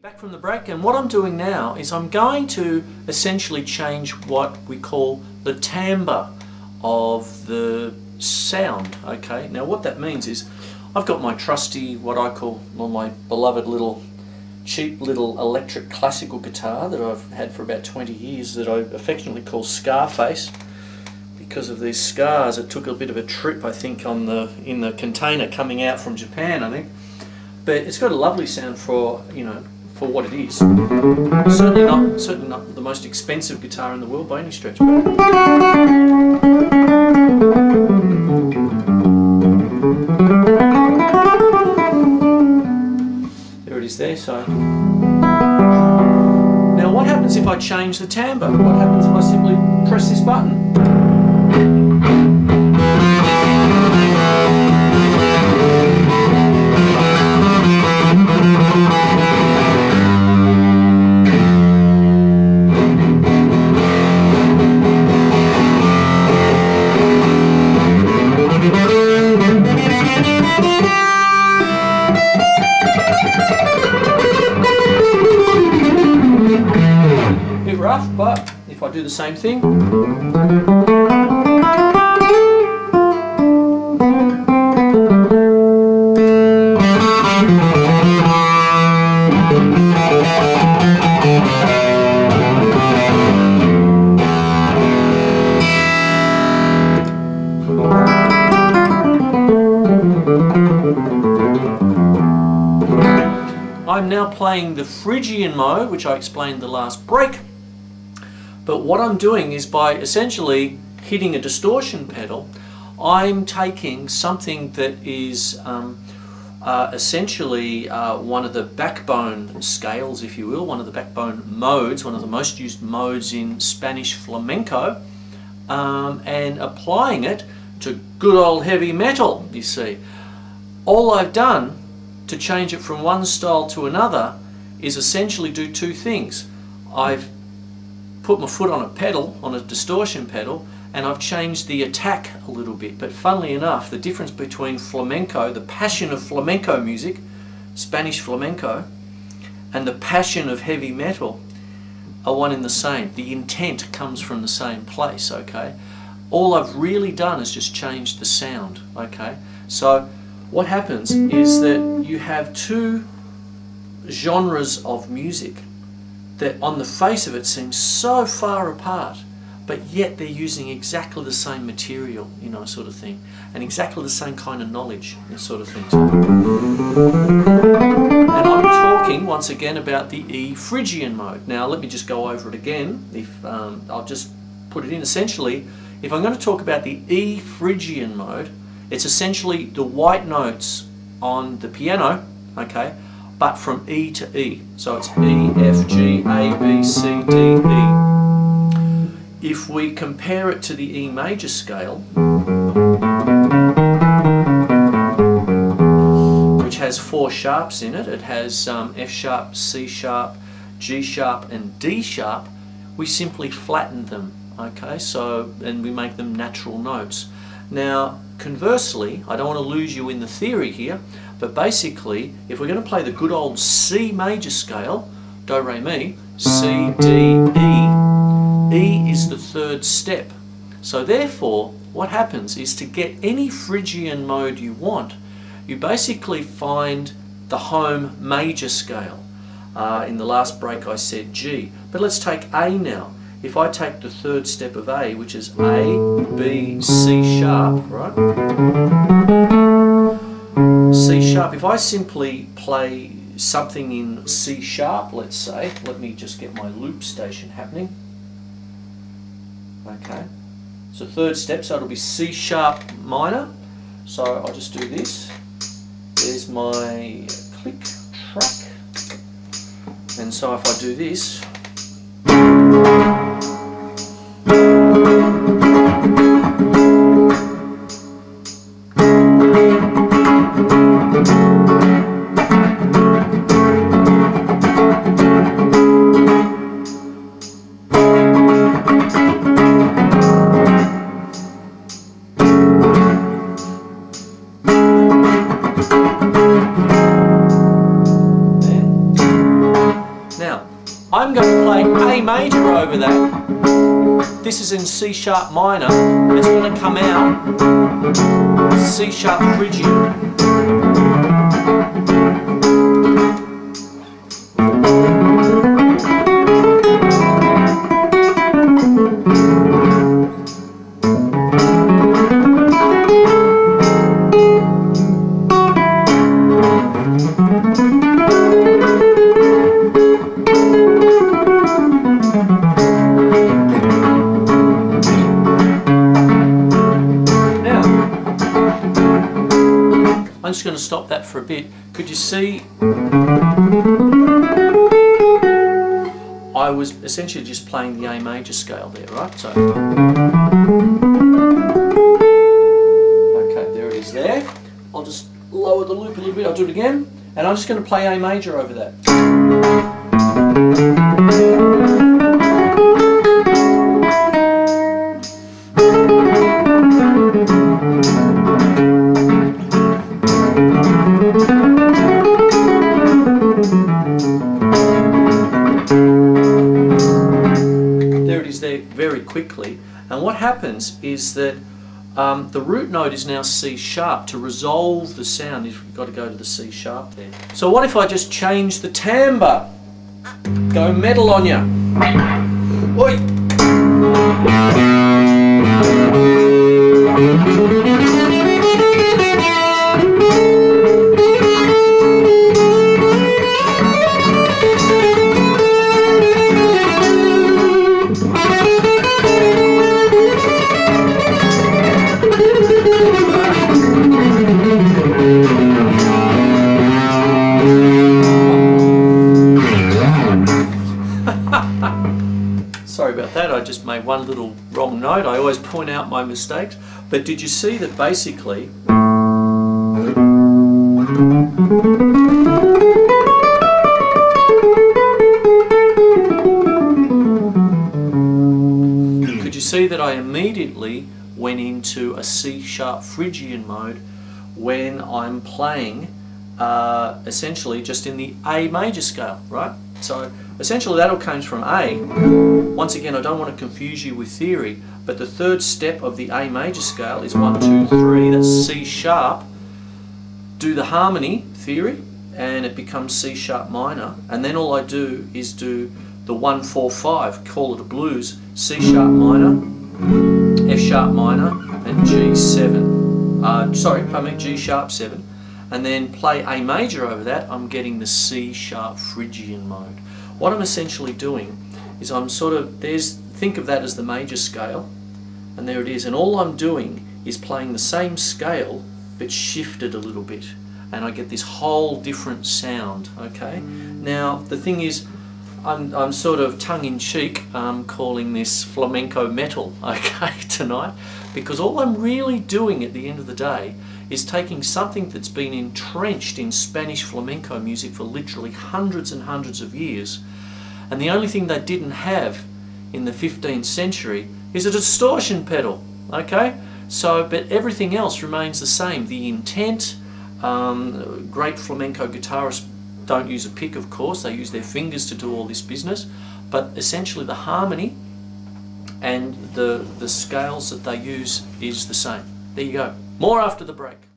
Back from the break, and what I'm doing now is I'm going to essentially change what we call the timbre of the sound. Okay, now what that means is I've got my trusty, what I call, well, my beloved little cheap little electric classical guitar that I've had for about 20 years that I affectionately call Scarface. Because of these scars, it took a bit of a trip, I think, in the container coming out from Japan, I think. But it's got a lovely sound for, you know, for what it is. Certainly not the most expensive guitar in the world by any stretch. There it is there. So now what happens if I change the timbre? What happens if I simply press this button? Bit rough, but if I do the same thing, I'm now playing the Phrygian mode, which I explained the last break. But what I'm doing is by essentially hitting a distortion pedal, I'm taking something that is essentially one of the backbone scales, if you will, one of the backbone modes, one of the most used modes in Spanish flamenco, and applying it to good old heavy metal, you see. All I've done to change it from one style to another is essentially do two things. I've put my foot on a pedal, on a distortion pedal, and I've changed the attack a little bit. But funnily enough, the difference between flamenco, the passion of flamenco music, Spanish flamenco, and the passion of heavy metal are one and the same. The intent comes from the same place, okay? All I've really done is just changed the sound, okay? So what happens is that you have two genres of music that on the face of it seem so far apart, but yet they're using exactly the same material, you know, sort of thing, and exactly the same kind of knowledge, this sort of thing. And I'm talking once again about the E Phrygian mode. Now let me just go over it again. I'll just put it in. Essentially, if I'm going to talk about the E Phrygian mode, it's essentially the white notes on the piano, okay, but from E to E. So it's E, F, G, A, B, C, D, E. If we compare it to the E major scale, which has 4 sharps in it, it has F sharp, C sharp, G sharp and D sharp, we simply flatten them, okay, so, and we make them natural notes. Now, conversely, I don't want to lose you in the theory here, but basically, if we're going to play the good old C major scale, Do, Re, Mi, C, D, E, E is the 3rd step. So therefore, what happens is to get any Phrygian mode you want, you basically find the home major scale. In the last break I said G, but let's take A now. If I take the 3rd step of A, which is A, B, C sharp, right? C sharp. If I simply play something in C sharp, let's say, let me just get my loop station happening. Okay. So 3rd step, so it'll be C sharp minor. So I'll just do this. There's my click track. And so if I do this, This is in C sharp minor. It's going to come out C sharp phrygian. I'm just going to stop that for a bit. Could you see? I was essentially just playing the A major scale there, right? So, okay, there it is there. I'll just lower the loop a little bit. I'll do it again, and I'm just going to play A major over that. There it is there very quickly, and what happens is that the root note is now C sharp. To resolve the sound, you've got to go to the C sharp there. So what if I just change the timbre? Go metal on ya. Oi! Sorry about that, I just made one little wrong note. I always point out my mistakes. But did you see that basically could you see that I immediately went into a C sharp phrygian mode when I'm playing essentially just in the A major scale, right? So essentially that all comes from A. Once again, I don't want to confuse you with theory, but the third step of the A major scale is 1, 2, 3, that's C sharp. Do the harmony theory and it becomes C sharp minor, and then all I do is do the 1, 4, 5, call it a blues, C sharp minor, F sharp minor and G7. G sharp 7. And then play A major over that, I'm getting the C sharp phrygian mode. What I'm essentially doing is I'm think of that as the major scale, and there it is, and all I'm doing is playing the same scale but shifted a little bit, and I get this whole different sound, okay? Now the thing is, I'm sort of tongue-in-cheek calling this Flamenco Metal, okay, tonight, because all I'm really doing at the end of the day is taking something that's been entrenched in Spanish flamenco music for literally hundreds and hundreds of years, and the only thing they didn't have in the 15th century is a distortion pedal, okay? So, but everything else remains the same. The intent, great flamenco guitarists don't use a pick, of course, they use their fingers to do all this business, but essentially the harmony and the scales that they use is the same. There you go. More after the break.